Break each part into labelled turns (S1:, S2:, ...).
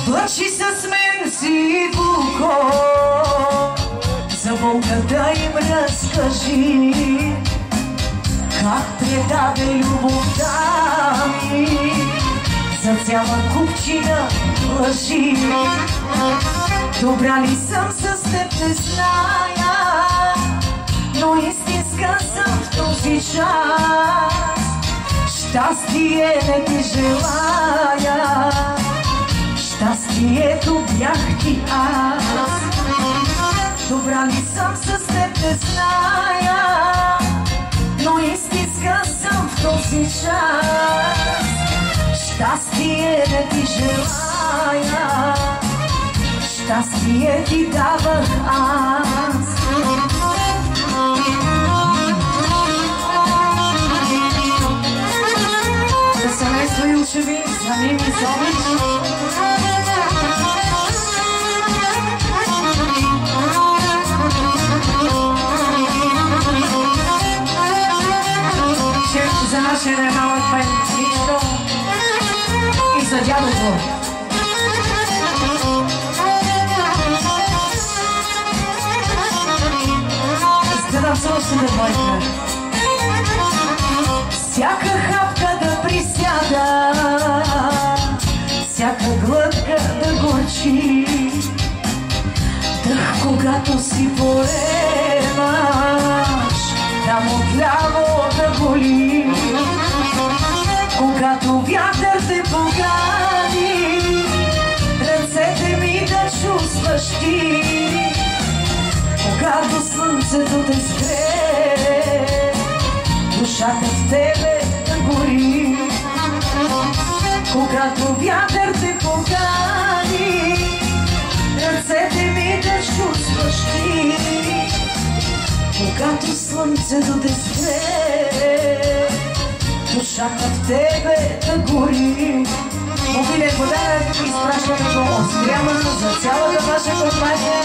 S1: Плачи с мен си туко, за болката им разкажи, как предаде любовта ми за цяла купчина лъжи. Добра ли съм с теб не зная, но истинска съм в този час. Щастие не ти желая, щастието бях ти аз. Добра ли съм с теб не зная, но истинска съм в този час. Щастие не ти желая, щастие ти давах аз. За семейство и учеби, за Мими Зомич. За нашия малък бен Ничко и за дядото. Гледам също девойка. Всяка хапка да присяда, всяка глътка да горчи, дъх когато си поемаш, там отляво да боли. Когато вятър те погани, ръцете ми да чувстваш ти. Когато слънцето те сгрее, душата в тебе да гори. Когато вятър те погани, ръцете ми да чувстваш ти. Когато слънцето те сгрее, душата в тебе да гори. Мобилен подарък изпращаме го от Стряма за цялата ваша компания.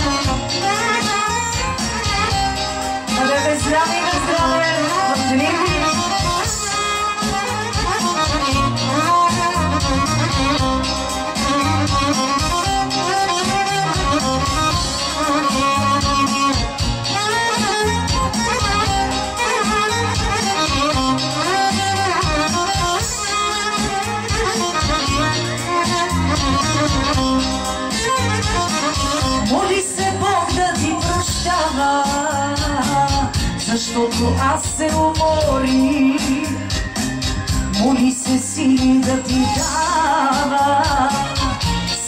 S1: Бъдете здрави и на здраве, възцелими! Моли се Бог да ти прощава, защото аз се уморих. Моли се сили да ти дава,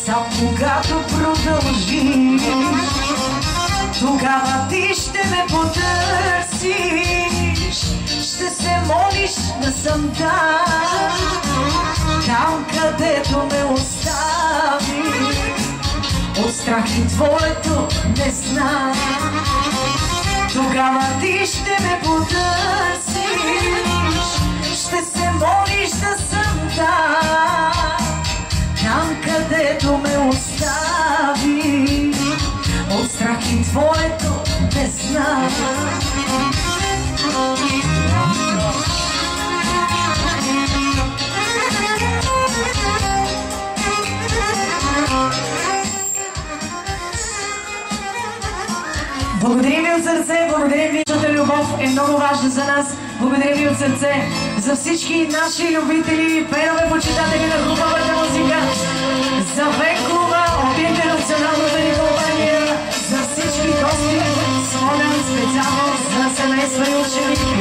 S1: сам когато продължиш. Тогава ти ще ме потърсиш, ще се молиш да съм там, където ме оставиш. От страх и твоето не знам. Тогава ти ще ме потърсиш, ще се молиш да съм там, където ме остави. От страх и твоето не знам. Благодарим ви от сърце, благодарим ви, защото любов е много важна за нас. Благодарим ви от сърце за всички наши любители, фенове, почитатели на хубавата музика, за Венкова от интернационалната ни компания, за всички гости, Смолян специално за семейства и ученики.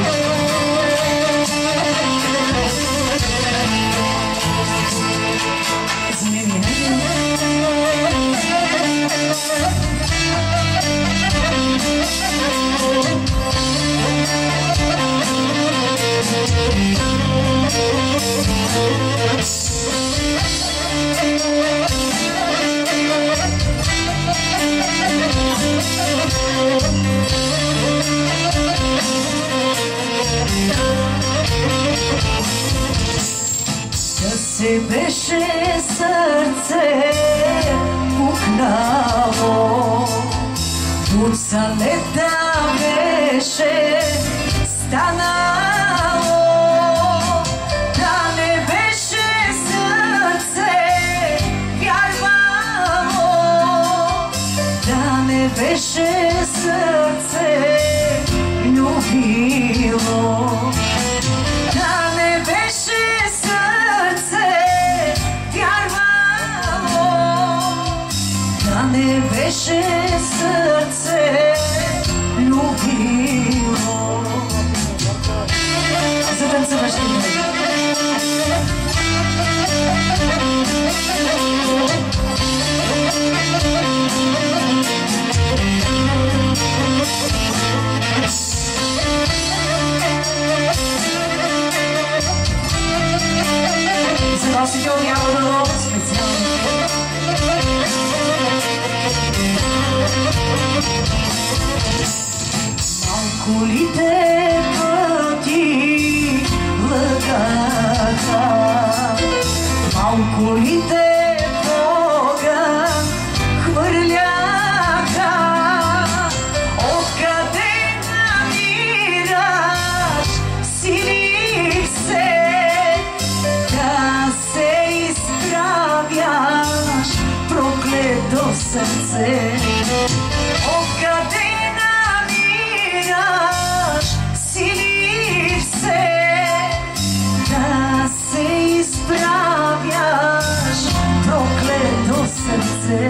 S2: Thank you.
S1: беше сърце любило, да не беше сърце вярвало, да не беше сърце любило. Затанцуваш ли ме? За вас си няма да много специално. Малко ли те пъти лъгаха, малко ли те Бога хвърляха, откъде намираш сили все да се изправяш проклето сърце, откъде намираш сили все да се изправяш проклето сърце.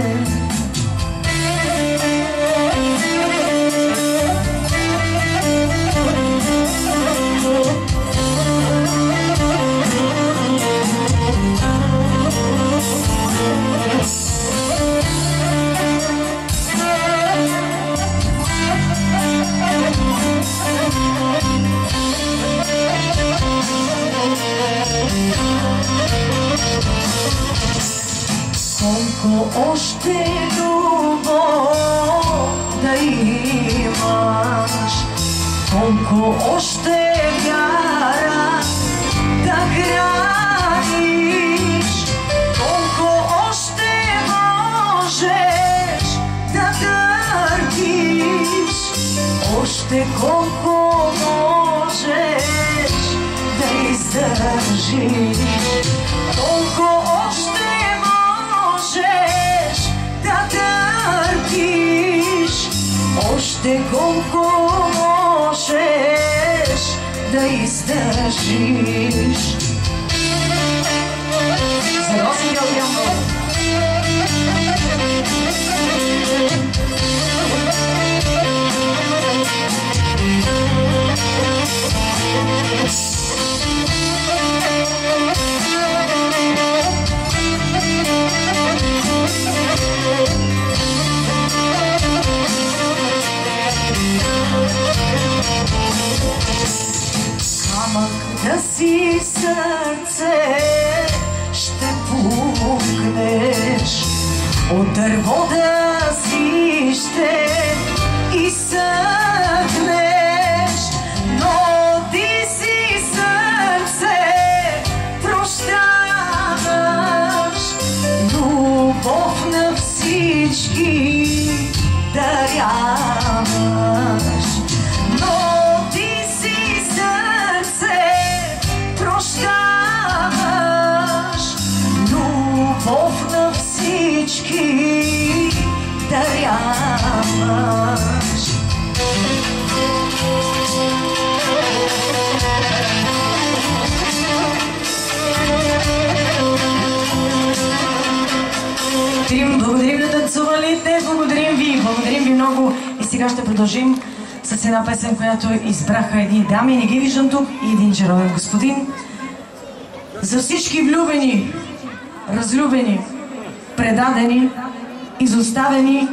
S1: Колко още любов да имаш, колко още вяра да храниш, колко още можеш да търпиш, още колко можеш да издържиш, колко още можеш да търпиш, още колко можеш да издържиш. За Роси Георгиянова. Камък да си сърце ще пукнеш, от дърво да си ще изсъхнеш, но ти си сърце прощаваш, любов на всички даряваш, но ти си сърце прощаваш, любов на всички даряваш. Благодарим на танцувалите, благодарим ви много. И сега ще продължим с една песен, която избраха едни дами, не ги виждам тук, и един чаровен господин. За всички влюбени, разлюбени, предадени, изоставени,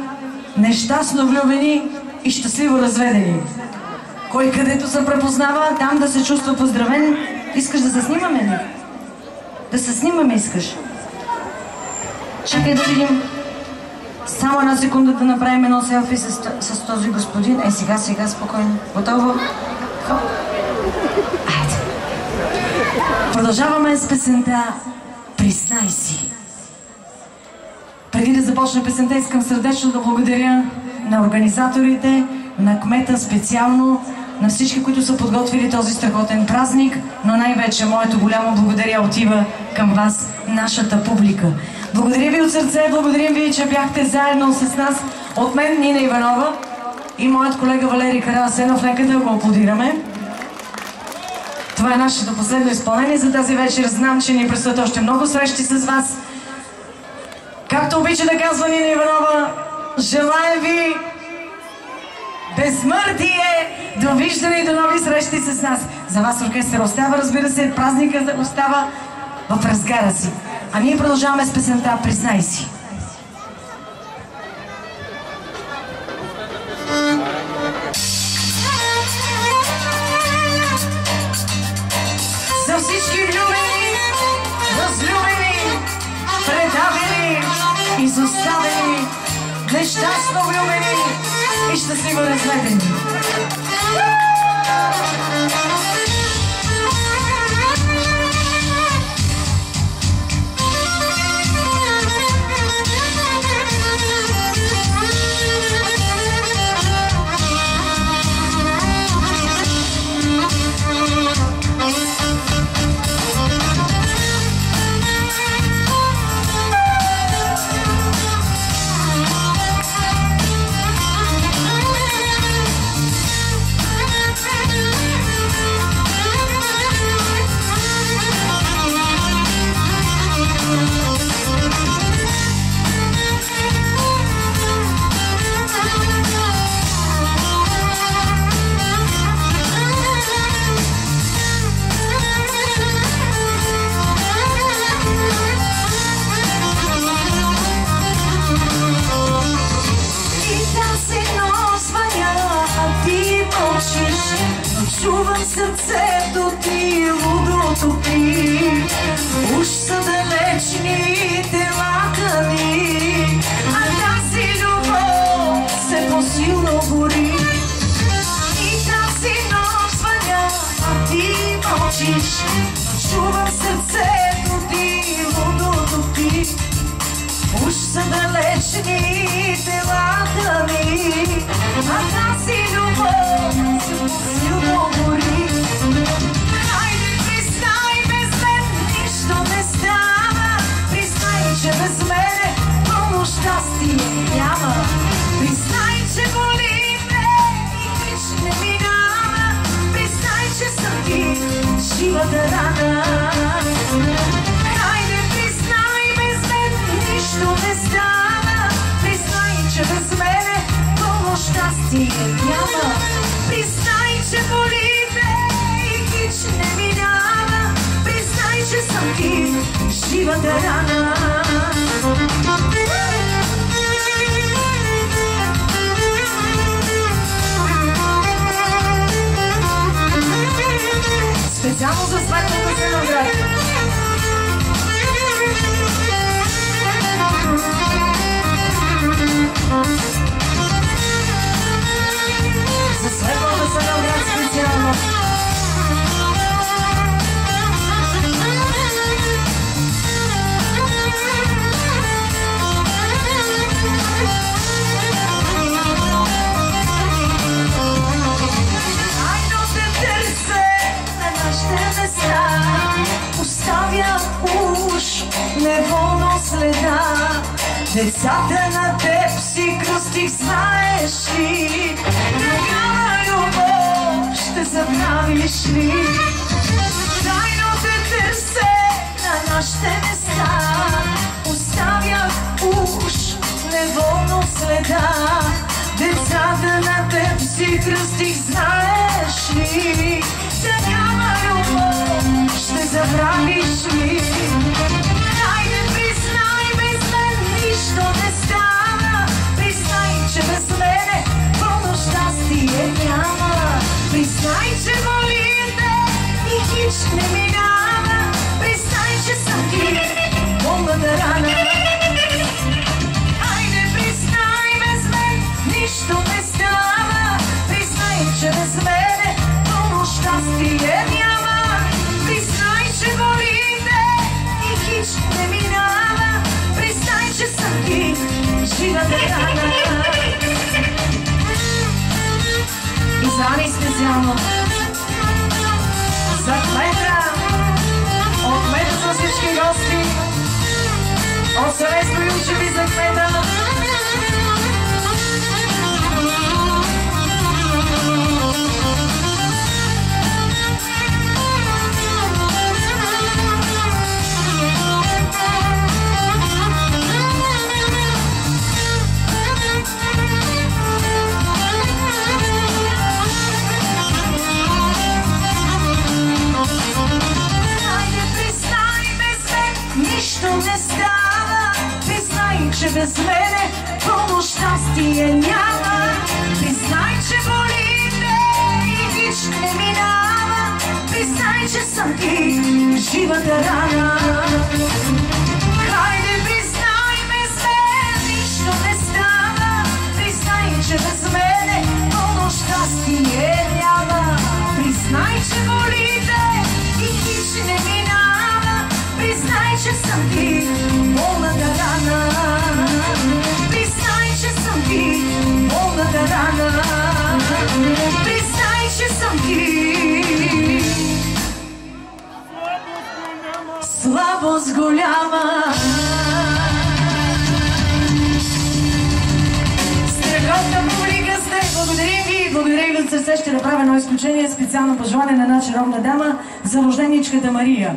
S1: нещастно влюбени и щастливо разведени. Кой където се препознава, там да се чувства поздравен. Искаш да се снимаме ли? Да се снимаме искаш? Чакай да видим. Само една секунда да направим едно селфи с този господин. Сега, спокойно. Готово? Хоп. Айде. Продължаваме с песента "Признай си". Преди да започне песента, искам сърдечно да благодаря на организаторите, на кмета специално, на всички, които са подготвили този страхотен празник, но най-вече моето голямо благодаря отива към вас, нашата публика. Благодаря ви от сърце, благодарим ви, че бяхте заедно с нас. От мен Нина Иванова и моят колега Валери Карасенов, нека да го аплодираме. Това е нашето последно изпълнение за тази вечер. Знам, че ни предстоят още много срещи с вас. Както обича да казва Нина Иванова, желая ви безсмъртие, довиждане и до нови срещи с нас. За вас оркестър остава, разбира се, празникът остава в разгара си. А ние продължаваме с песента "Признай си". За всички влюбени, възлюбени, предавени, изоставени, нещастно влюбени и щастливо разведени.
S2: Чувам сърцето ти, лудото ти, уж са далечни телата ни, а тази любов се по-силно гори. И тази нощ звъня, а ти мълчиш. Чувам сърцето ти, лудото ти, уж са далечни телата ни, а тази любов се по-силно гори. Хайде, признай, без мен нищо не става. Признай, че без мене пълно щастие няма. Признай, че боли ме и хич не минава. Признай, че съм ти живата рана. Хайде, признай, без мен нищо не става. Признай, че без мене пълно щастие няма. Признай, че боли ме и хич не минава. Признай, че съм ти живата рана.
S1: Специално за сватбата се наград. За сватбата се наград специално.
S2: Оставя уж неволно следа. Децата на теб си кръстих, знаеш ли? Такава любов ще забравиш ли? Тайно те търся на нашите места. Оставя уж неволно следа. Децата на теб си кръстих, знаеш ли? Такава любов ще забравиш ли? Хайде, признай, без мен нищо не става. Признай, че без мене пълно щастие няма. Признай, че боли ме и хич не минава. Признай, че съм ти пълната рана. Хайде, признай, без мен нищо не става. Признай, че без мене пълно щастие няма. Признай, че боли ме и хич не минава. Признай, че съм ти живата рана.
S1: И за Ани специално. За кмета, от кмета за всички гости, от съвестно Ючеви за кмета.
S2: че без мене пълно щастие няма. Признай, че болите и хич не минава. Признай, че съм ти живата рана. Хайде, признай, без мен нищо не става. Признай, че без мене пълно щастие няма. Признай, че болите и хич не минава. Признай, че съм ти болната рана. Признай, че съм ти болната рана. Признай, че съм ти слабост голяма. Страхотна публика сте, благодарим ви. Благодарим ви от сърце. Ще направя едно изключение, специално пожелание на една чаровна дама за рожденичката Мария.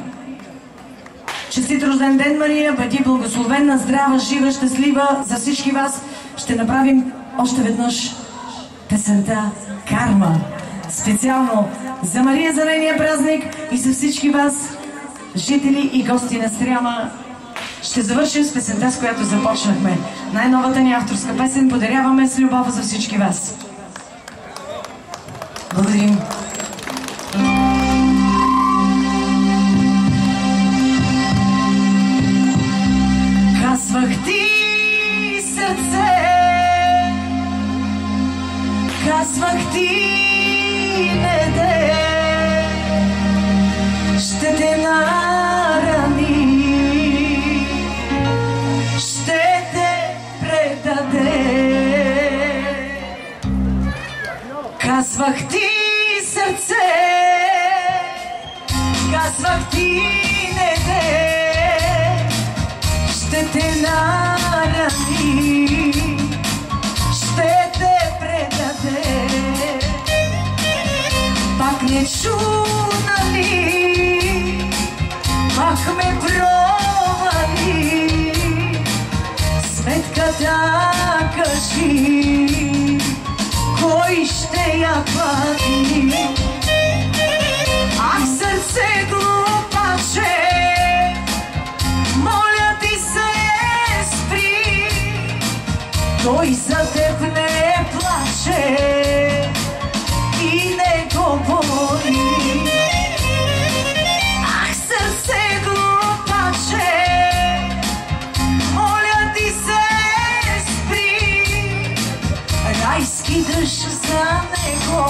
S2: Честит рожден ден, Мария, бъди благословена, здрава, жива, щастлива. За всички вас ще направим още веднъж песента Карма. Специално за Мария, за нейния празник и за всички вас, жители и гости на Стряма. Ще завършим с песента, с която започнахме. Най-новата ни авторска песен подаряваме с любов за всички вас. Благодарим. Казвах ти, сърце, казвах ти, не де, ще те нарани, ще те предаде. Казвах ти, сърце, казвах ти, не де, ще те нарани, ще те предаде. Пак не чу, нали, пак ме провали, сметката кажи, кой ще я плати? Ах, сърце глупаче, той за теб не плаче и не говори. Ах, сърце глупаче, моля ти се спри. Райски дъжд за него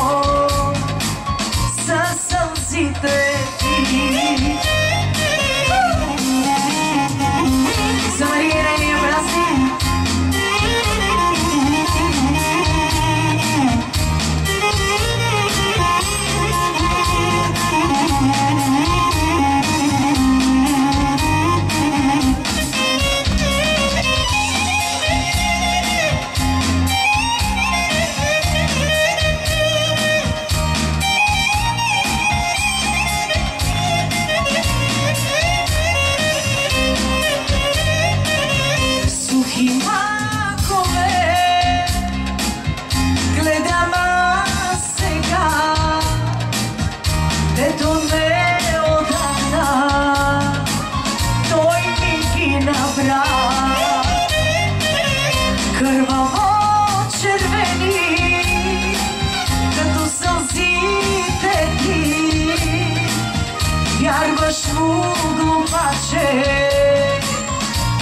S2: със сълзите ти. За Мария нейния празник.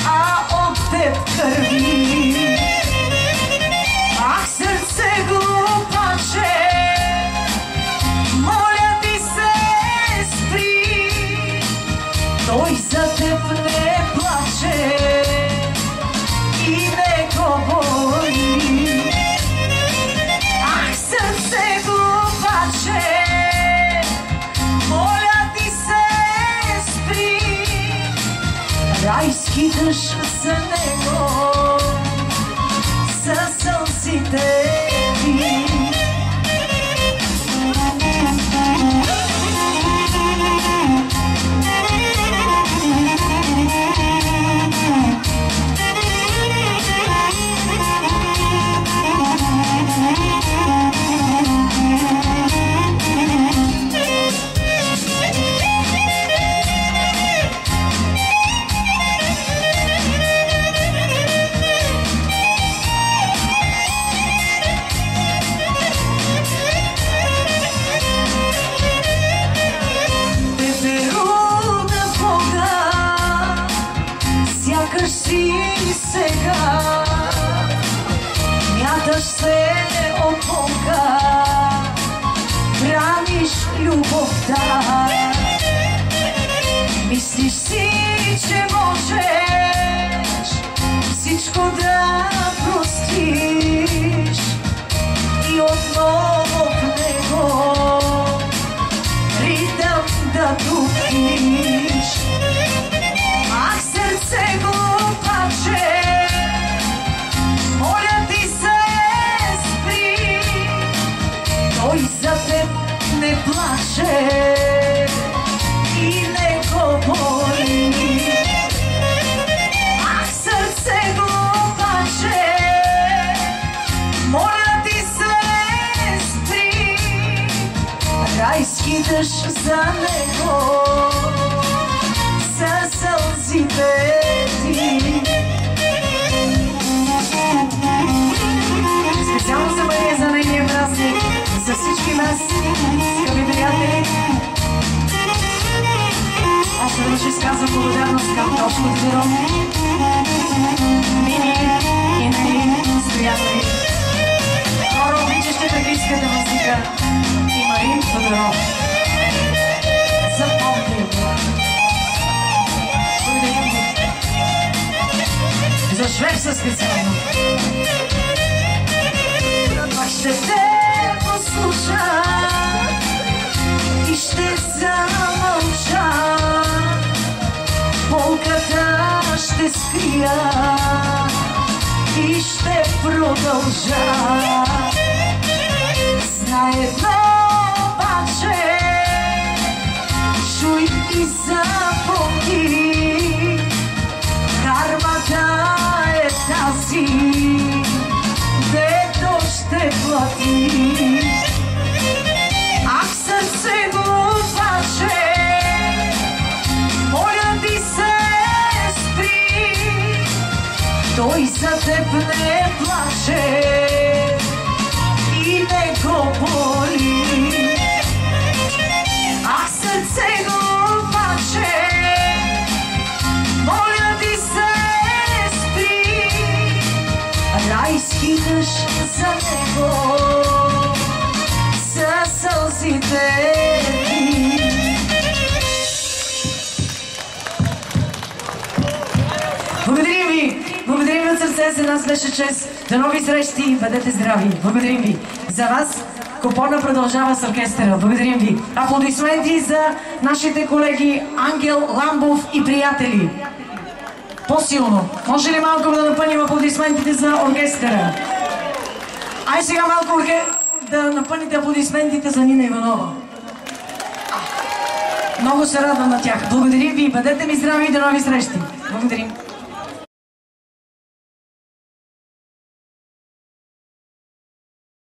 S2: А от теб кърви. Ах, сърце глупаче, моля ти се спри. Той за теб не плаче и не говори. Ах, сърце глупаче, райски дъжд за него неща. Мислиш си, че можеш всичко да простиш и отново в него ритъм да тупиш. Ах, сърце глупаче, моля ти се спри, той за теб не плаче и не го боли. Ах, сърце глупаче, моля ти се спри, райски дъжд за него със сълзите ти. Специално за Мария, за нейния празник, за всички нас, скъпи приятели. Още веднъж изказвам благодарност към Тошко Тодоров, Мини и Нели Стоянови, хора, обичащи трагическата музика, и Марин Тодоров. Запомни го. Благодарим ви. За Швеца специално. Пак ще те послуша и ще замълча, болката ще скрия и ще продължа. Знай едно обаче, чуй и запомни, кармата е тази, дето ще плати. Ах, сърце глупаче, моля ти се спри, той за теб не плаче и не го боли. Ах, сърце глупаче, моля ти се спри, райски дъжд за него със сълзите ти. Благодарим ви! Благодарим ви от сърце, за нас беше чест. До нови срещи, бъдете здрави! Благодарим ви! За вас Купона продължава с оркестъра. Благодарим ви! Аплодисменти за нашите колеги Ангел, Ламбов и приятели. По-силно! Може ли малко да напъним аплодисментите за оркестъра? Ай сега малко да напъните аплодисментите за Нина Иванова. Много се радвам на тях. Благодарим ви, бъдете ми здрави и до нови срещи. Благодарим.